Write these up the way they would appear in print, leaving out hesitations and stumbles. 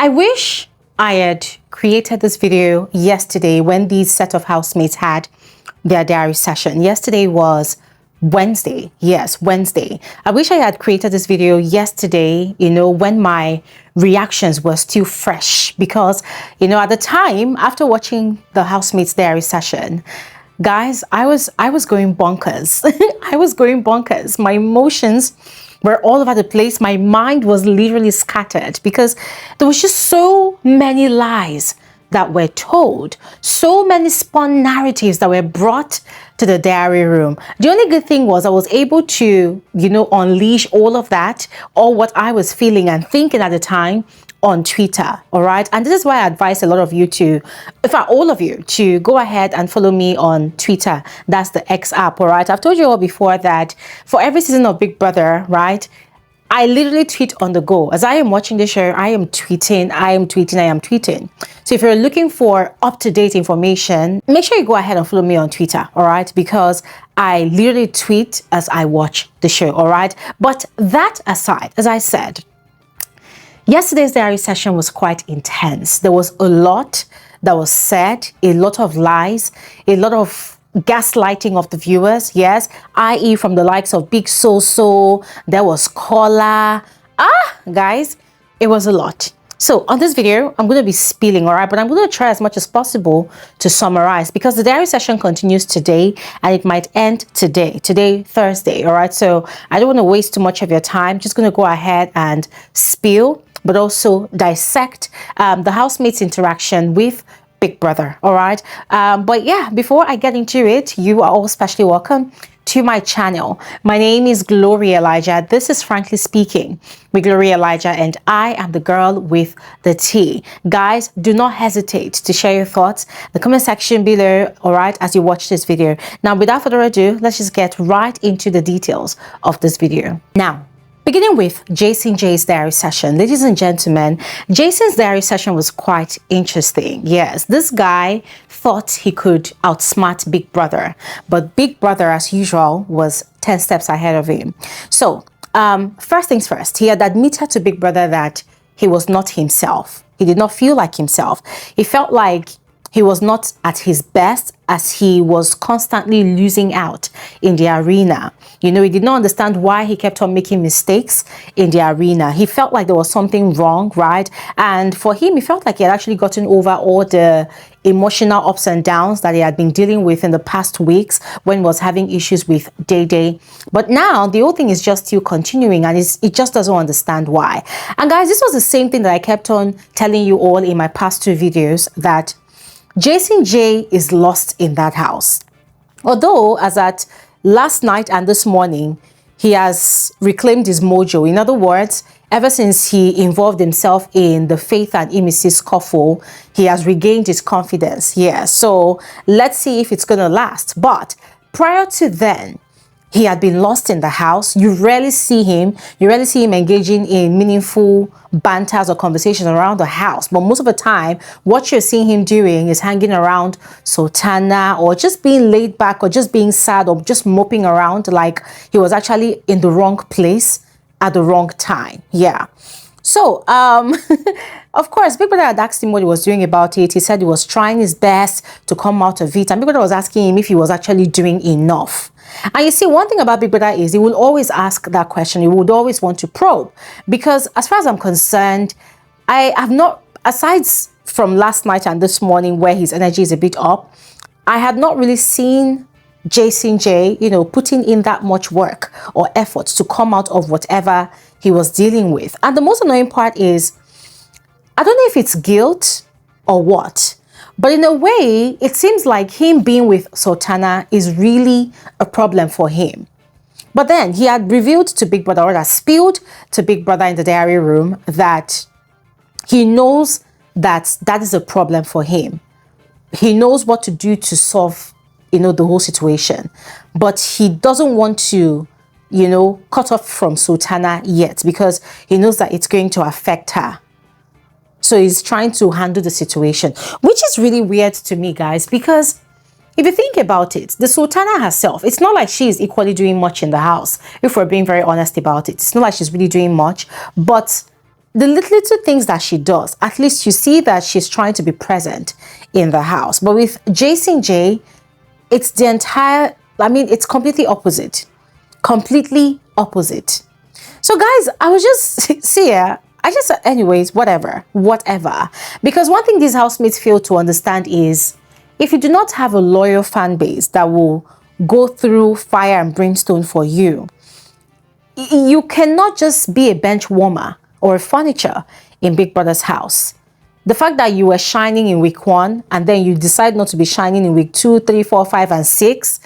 I wish I had created this video yesterday when these set of housemates had their diary session. Yesterday was Wednesday. Yes, Wednesday. I wish I had created this video yesterday, when my reactions were still fresh, because, at the time, after watching the housemates diary session, guys, I was going bonkers. I was going bonkers. My emotions were all over the place. My mind was literally scattered because there was just so many lies that were told, so many spun narratives that were brought to the diary room. The only good thing was I was able to, unleash all of that, or what I was feeling and thinking at the time, on Twitter. All right. And this is why I advise a lot of you to, in fact, all of you, to go ahead and follow me on Twitter. That's the X app. All right. I've told you all before that for every season of Big Brother, right, I literally tweet on the go. As I am watching the show, I am tweeting. So if you're looking for up-to-date information, make sure you go ahead and follow me on Twitter, all right? Because I literally tweet as I watch the show, all right? But that aside, as I said, yesterday's diary session was quite intense. There was a lot that was said, a lot of lies, a lot of gaslighting of the viewers, yes, i.e. from the likes of Big So, there was Kola. Guys, it was a lot. So on this video, I'm going to be spilling, all right, but I'm going to try as much as possible to summarize, because the diary session continues today and it might end today, Thursday, all right? So I don't want to waste too much of your time. Just going to go ahead and spill, but also dissect the housemates' interaction with Big Brother, all right? But yeah, before I get into it, you are all specially welcome to my channel. My name is Gloria Elijah. This is Frankly Speaking with Gloria Elijah, and I am the girl with the tea. Guys, do not hesitate to share your thoughts in the comment section below, all right, as you watch this video. Now, without further ado, let's just get right into the details of this video. Now, beginning with Jason J's diary session. Ladies and gentlemen, Jason's diary session was quite interesting. Yes, this guy thought he could outsmart Big Brother, but Big Brother, as usual, was 10 steps ahead of him. So, first things first, he had admitted to Big Brother that he was not himself. He did not feel like himself. He felt like he was not at his best, as he was constantly losing out in the arena. He did not understand why he kept on making mistakes in the arena. He felt like there was something wrong, right? And for him, he felt like he had actually gotten over all the emotional ups and downs that he had been dealing with in the past weeks when he was having issues with Day. But now the whole thing is just still continuing, and it just doesn't understand why. And guys, this was the same thing that I kept on telling you all in my past two videos, that Jason J is lost in that house. Although, as at last night and this morning, he has reclaimed his mojo. In other words, ever since he involved himself in the Faith and Imisi scuffle, he has regained his confidence. Yeah, so let's see if it's going to last. But prior to then, he had been lost in the house. You rarely see him engaging in meaningful banters or conversations around the house. But most of the time, what you're seeing him doing is hanging around Sultana, or just being laid back, or just being sad, or just moping around like he was actually in the wrong place at the wrong time. Yeah. So, of course, Big Brother had asked him what he was doing about it. He said he was trying his best to come out of it. And Big Brother was asking him if he was actually doing enough. And you see, one thing about Big Brother is he will always ask that question. He would always want to probe. Because as far as I'm concerned, I have not, aside from last night and this morning where his energy is a bit up, I had not really seen Jason J, putting in that much work or effort to come out of whatever he was dealing with. And the most annoying part is, I don't know if it's guilt or what, but in a way, it seems like him being with Sultana is really a problem for him. But then he had revealed to Big Brother, or had spilled to Big Brother in the diary room, that he knows that that is a problem for him. He knows what to do to solve, the whole situation. But he doesn't want to, cut off from Sultana yet, because he knows that it's going to affect her. So he's trying to handle the situation, which is really weird to me, guys, because if you think about it, the Sultana herself, it's not like she is equally doing much in the house. If we're being very honest about it, it's not like she's really doing much. But the little things that she does, at least you see that she's trying to be present in the house. But with Jason J, it's the entire, it's completely opposite. Completely opposite. So guys, I was just, see ya. Anyways, whatever. Because one thing these housemates fail to understand is, if you do not have a loyal fan base that will go through fire and brimstone for you, you cannot just be a bench warmer or a furniture in Big Brother's house. The fact that you were shining in week 1 and then you decide not to be shining in week 2, 3, 4, 5, and 6,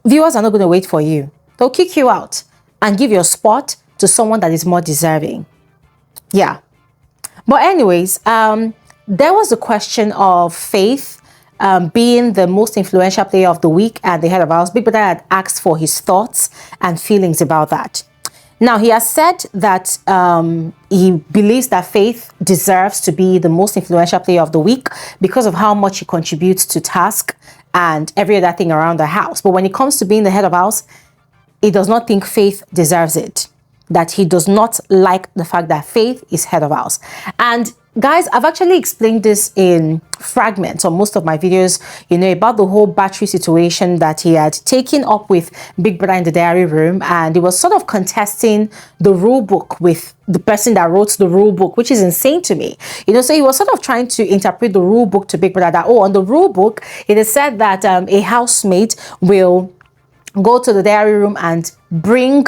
viewers are not going to wait for you. They'll kick you out and give your spot to someone that is more deserving. Yeah. But anyways, there was the question of Faith being the most influential player of the week and the head of house. Big Brother had asked for his thoughts and feelings about that. Now, he has said that he believes that Faith deserves to be the most influential player of the week because of how much he contributes to task and every other thing around the house. But when it comes to being the head of house, he does not think Faith deserves it. That he does not like the fact that Faith is head of house. And guys, I've actually explained this in fragments on most of my videos, about the whole battery situation that he had taken up with Big Brother in the diary room. And he was sort of contesting the rule book with the person that wrote the rule book, which is insane to me. So he was sort of trying to interpret the rule book to Big Brother that, on the rule book, it is said that a housemate will go to the diary room and bring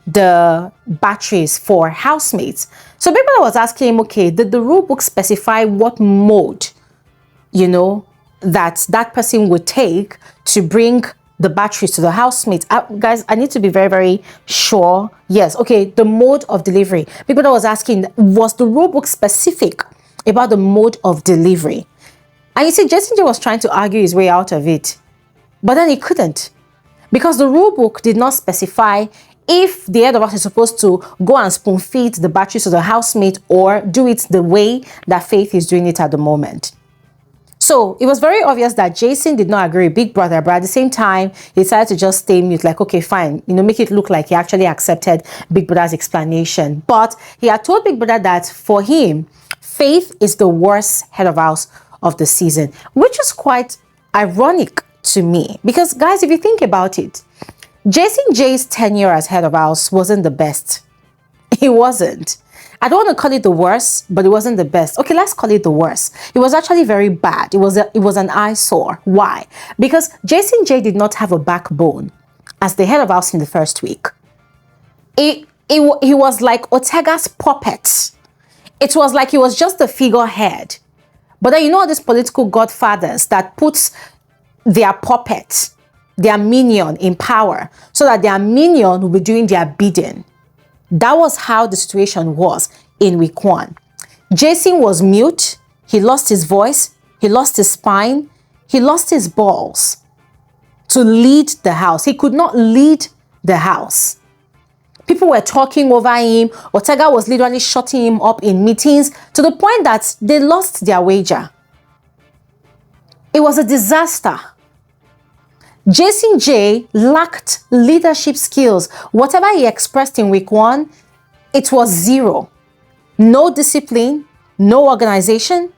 the batteries for housemates. So Big Brother was asking him, okay, did the rule book specify what mode, that person would take to bring the batteries to the housemates? Guys, I need to be very, very sure. Yes, okay, the mode of delivery. Big Brother was asking, was the rule book specific about the mode of delivery? And you see, Jason J was trying to argue his way out of it, but then he couldn't, because the rule book did not specify if the head of house is supposed to go and spoon feed the batteries to the housemate or do it the way that Faith is doing it at the moment. So it was very obvious that Jason did not agree with Big Brother, but at the same time, he decided to just stay mute, like, okay, fine, make it look like he actually accepted Big Brother's explanation. But he had told Big Brother that for him, Faith is the worst head of house of the season, which is quite ironic to me. Because guys, if you think about it, Jason J's tenure as head of house wasn't the best. It wasn't. I don't want to call it the worst, but it wasn't the best. Okay, let's call it the worst. It was actually very bad. It was an eyesore. Why? Because Jason J did not have a backbone as the head of house in the first week. He was like Ortega's puppet. It was like he was just the figurehead. But then these political godfathers that puts their puppet, their minion in power, so that their minion will be doing their bidding. That was how the situation was in week 1. Jason was mute. He lost his voice. He lost his spine. He lost his balls to lead the house. He could not lead the house. People were talking over him. Ortega was literally shutting him up in meetings to the point that they lost their wager. It was a disaster. Jason J lacked leadership skills. Whatever he expressed in week 1, it was zero. No discipline, no organization.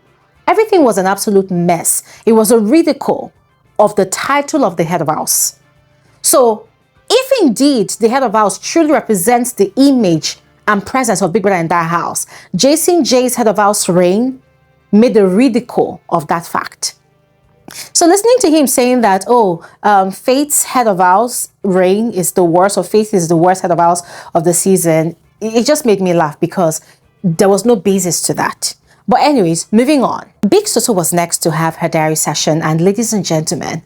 Everything was an absolute mess. It was a ridicule of the title of the head of house. So, if indeed the head of house truly represents the image and presence of Big Brother in that house, Jason J's head of house reign made a ridicule of that fact. So listening to him saying that, Faith's head of house reign is the worst, or Faith is the worst head of house of the season, it just made me laugh because there was no basis to that. But anyways, moving on. Big Soto was next to have her diary session, and ladies and gentlemen,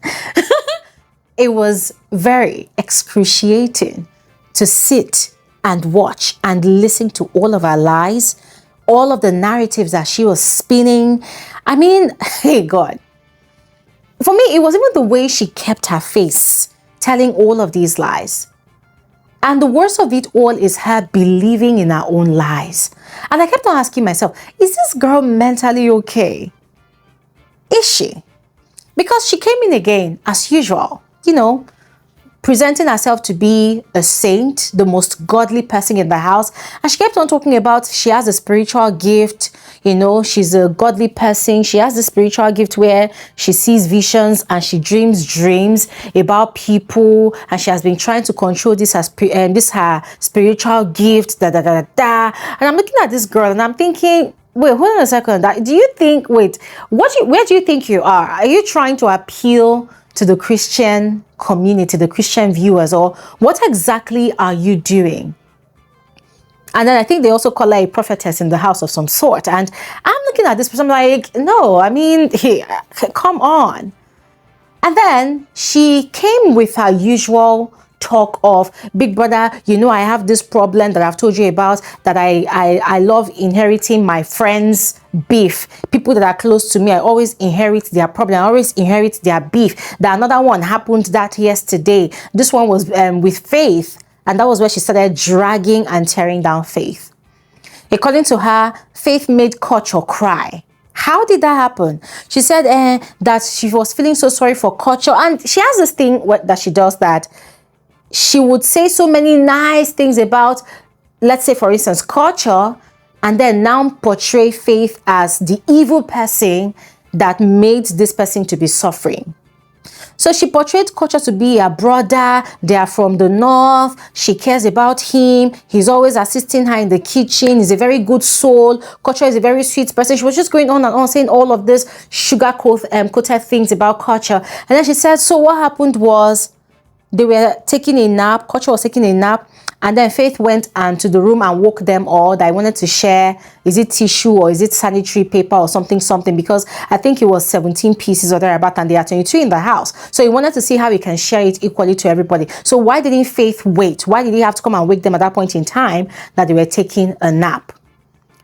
it was very excruciating to sit and watch and listen to all of her lies, all of the narratives that she was spinning. I mean, hey God. For me, it was even the way she kept her face, telling all of these lies. And the worst of it all is her believing in her own lies. And I kept on asking myself, is this girl mentally okay? Is she? Because she came in again, as usual, presenting herself to be a saint, the most godly person in the house. And she kept on talking about she has a spiritual gift, you know, she's a godly person. She has the spiritual gift where she sees visions and she dreams dreams about people, and she has been trying to control this as this her spiritual gift, da da da da da. And I'm looking at this girl and I'm thinking, wait, hold on a second. Do you think, wait, where do you think you are? Are you trying to appeal to the Christian community, the Christian viewers, or what exactly are you doing? And then I think they also call her a prophetess in the house of some sort. And I'm looking at this person, I'm like, no, I mean, hey, come on. And then she came with her usual talk of, big brother, you know, I have this problem that I've told you about, that I love inheriting my friends' beef. People that are close to me, I always inherit their problem. I always inherit their beef. That another one happened that yesterday. This one was with Faith, and that was where she started dragging and tearing down Faith. According to her, Faith made Culture cry. How did that happen? She said that she was feeling so sorry for Culture, and she has this thing that she does, that she would say so many nice things about, let's say, for instance, Culture, and then now portray Faith as the evil person that made this person to be suffering. So she portrayed Culture to be a brother. They are from the north. She cares about him. He's always assisting her in the kitchen. He's a very good soul. Culture is a very sweet person. She was just going on and on saying all of this sugar-coated things about Culture. And then she said, so what happened was, they were taking a nap. Culture was taking a nap, and then Faith went to the room and woke them all. That I wanted to share, is it tissue or is it sanitary paper or something, because I think it was 17 pieces or thereabout, and there are 22 in the house. So he wanted to see how he can share it equally to everybody. So why didn't Faith wait? Why did he have to come and wake them at that point in time that they were taking a nap?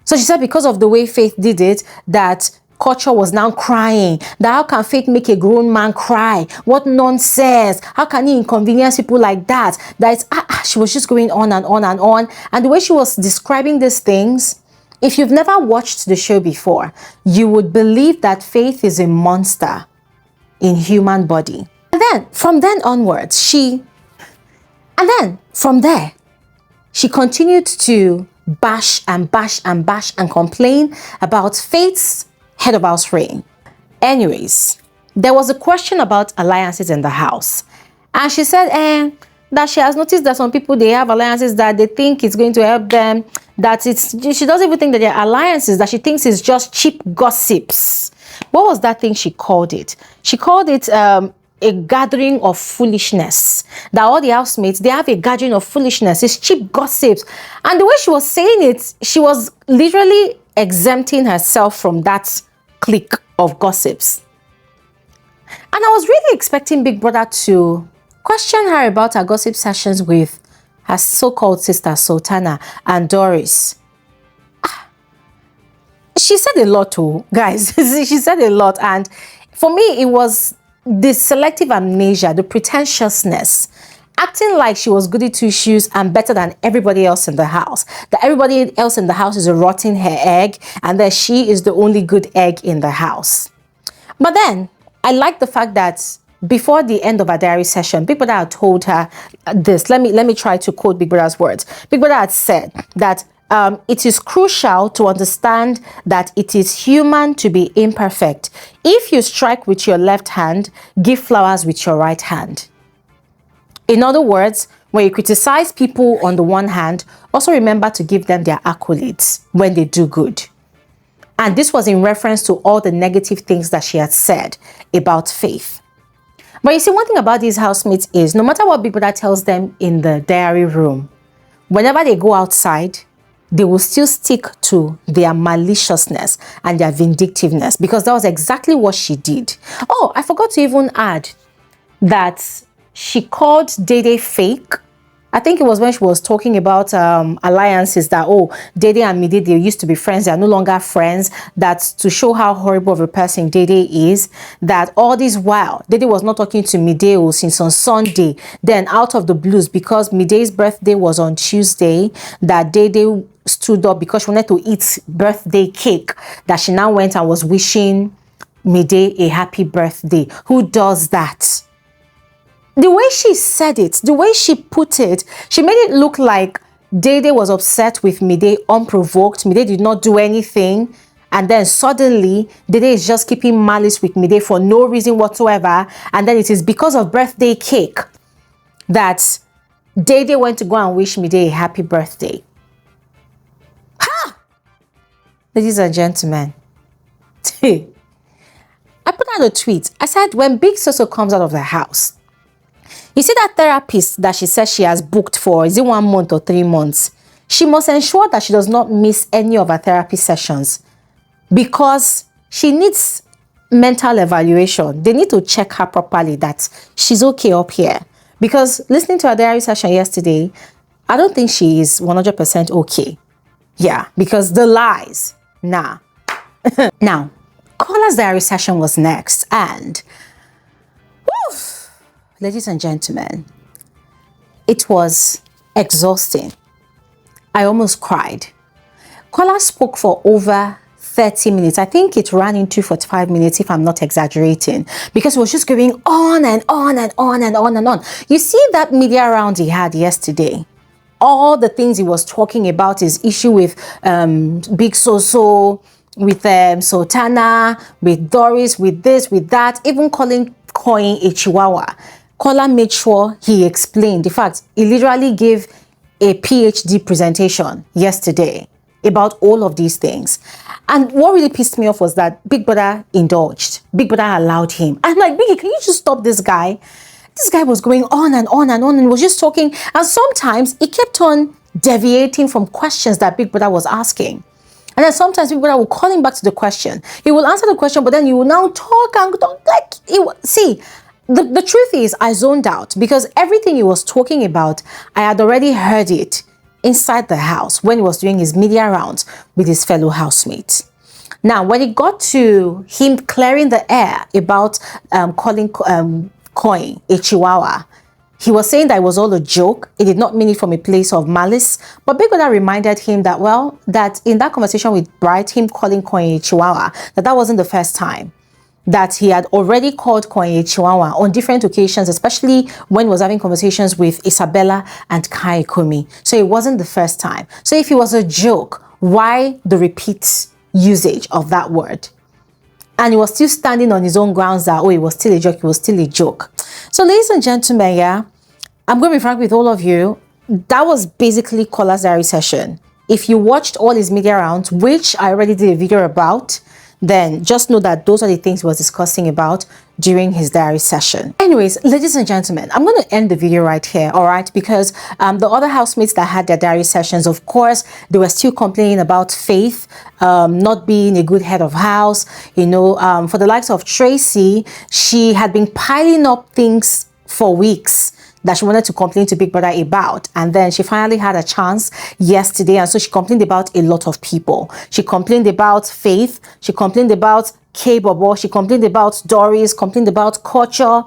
So she said because of the way Faith did it, that Culture was now crying. That how can Faith make a grown man cry? What nonsense. How can he inconvenience people like that? That it's, she was just going on and on and on. And the way she was describing these things, if you've never watched the show before, you would believe that Faith is a monster in human body. And then from then onwards, from there, she continued to bash and bash and bash and complain about Faith's head of house reign. Anyways, there was a question about alliances in the house, and she said that she has noticed that some people, they have alliances that they think it's going to help them, that she doesn't even think that they're alliances, that she thinks it's just cheap gossips. What was that thing she called it? She called it a gathering of foolishness. That all the housemates, they have a gathering of foolishness. It's cheap gossips. And the way she was saying it, she was literally exempting herself from that clique of gossips. And I was really expecting Big Brother to question her about her gossip sessions with her so-called sister Sultana and Doris. She said a lot too, guys. She said a lot, and for me it was the selective amnesia, the pretentiousness, acting like she was goody two shoes and better than everybody else in the house. That everybody else in the house is rotting her egg, and that she is the only good egg in the house. But then, I like the fact that before the end of our diary session, Big Brother had told her this. Let me try to quote Big Brother's words. Big Brother had said that it is crucial to understand that it is human to be imperfect. If you strike with your left hand, give flowers with your right hand. In other words, when you criticize people on the one hand, also remember to give them their accolades when they do good. And this was in reference to all the negative things that she had said about Faith. But you see, one thing about these housemates is, no matter what Big Brother tells them in the diary room, whenever they go outside, they will still stick to their maliciousness and their vindictiveness, because that was exactly what she did. Oh, I forgot to even add that she called Dede fake. I think it was when she was talking about alliances, that, oh, Dede and Mide, they used to be friends. They are no longer friends. That's to show how horrible of a person Dede is. That all this while, Dede was not talking to Mide since on Sunday. Then out of the blues, because Mide's birthday was on Tuesday, that Dede stood up because she wanted to eat birthday cake. That she now went and was wishing Mide a happy birthday. Who does that? the way she said it, the way she put it, she made it look like Dede was upset with Mide unprovoked. Mide did not do anything. And then suddenly, Dede is just keeping malice with Mide for no reason whatsoever. And then it is because of birthday cake that Dede went to go and wish Mide a happy birthday. Ha! Ladies and gentlemen, I put out a tweet. I said, when Big Soso comes out of the house, you see that therapist that she says she has booked for, is it 1 month or 3 months? She must ensure that she does not miss any of her therapy sessions because she needs mental evaluation. They need to check her properly that she's okay up here. Because listening to her diary session yesterday, I don't think she is 100% okay. Yeah, because the lies, nah. Now, Kola's diary session was next and woof, ladies and gentlemen, it was exhausting. I almost cried. Kola spoke for over 30 minutes. I think it ran into 45 minutes if I'm not exaggerating, because it was just going on and on and on and on and on. You see that media round he had yesterday? All the things he was talking about, his issue with Big Soso, with Sultana, with Doris, with this, with that, even calling Coin a Chihuahua. Kola made sure he explained. In fact, he literally gave a PhD presentation yesterday about all of these things. And what really pissed me off was that Big Brother indulged. Big Brother allowed him. I'm like, Biggie, can you just stop this guy? This guy was going on and on and on and was just talking. And sometimes he kept on deviating from questions that Big Brother was asking. And then sometimes Big Brother will call him back to the question. He will answer the question, but then he will now talk and talk like, see, the truth is, I zoned out because everything he was talking about, I had already heard it inside the house when he was doing his media rounds with his fellow housemates. Now, when it got to him clearing the air about calling Coin a Chihuahua, he was saying that it was all a joke. He did not mean it from a place of malice. But Big Brother reminded him that, well, that in that conversation with Bright, him calling Coin a Chihuahua, that wasn't the first time. That he had already called Coin a Chihuahua on different occasions, especially when he was having conversations with Isabella and Kai Kumi. So it wasn't the first time. So if it was a joke, why the repeat usage of that word? And he was still standing on his own grounds that, oh, it was still a joke, it was still a joke. So ladies and gentlemen, yeah, I'm going to be frank with all of you. That was basically Kola's diary session. If you watched all his media rounds, which I already did a video about, then just know that those are the things he was discussing about during his diary session. Anyways, ladies and gentlemen, I'm going to end the video right here, all right? Because the other housemates that had their diary sessions, of course, they were still complaining about Faith not being a good head of house. You know, for the likes of Tracy, she had been piling up things for weeks that she wanted to complain to Big Brother about. And then she finally had a chance yesterday. And so she complained about a lot of people. She complained about Faith. She complained about K-Bobo. She complained about Doris, complained about Culture,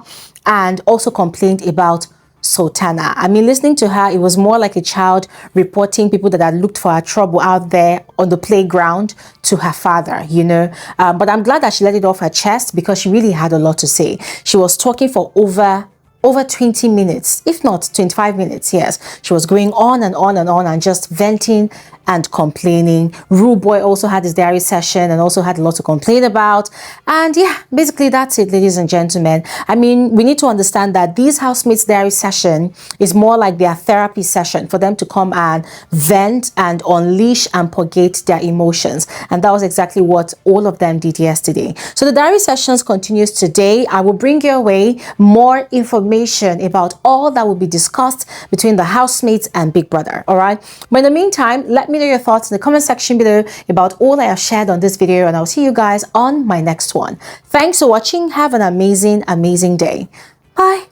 and also complained about Sultana. I mean, listening to her, it was more like a child reporting people that had looked for her trouble out there on the playground to her father, you know. But I'm glad that she let it off her chest because she really had a lot to say. She was talking for over 20 minutes, if not 25 minutes, yes. She was going on and on and on and just venting and complaining. Rulebook also had his diary session and also had a lot to complain about. And yeah, basically that's it, ladies and gentlemen. I mean, we need to understand that these housemates' diary session is more like their therapy session for them to come and vent and unleash and purgate their emotions. And that was exactly what all of them did yesterday. So the diary sessions continues today. I will bring your way more information about all that will be discussed between the housemates and Big Brother, all right? But in the meantime, let me know your thoughts in the comment section below about all I have shared on this video, and I'll see you guys on my next one. Thanks for watching. Have an amazing day. Bye.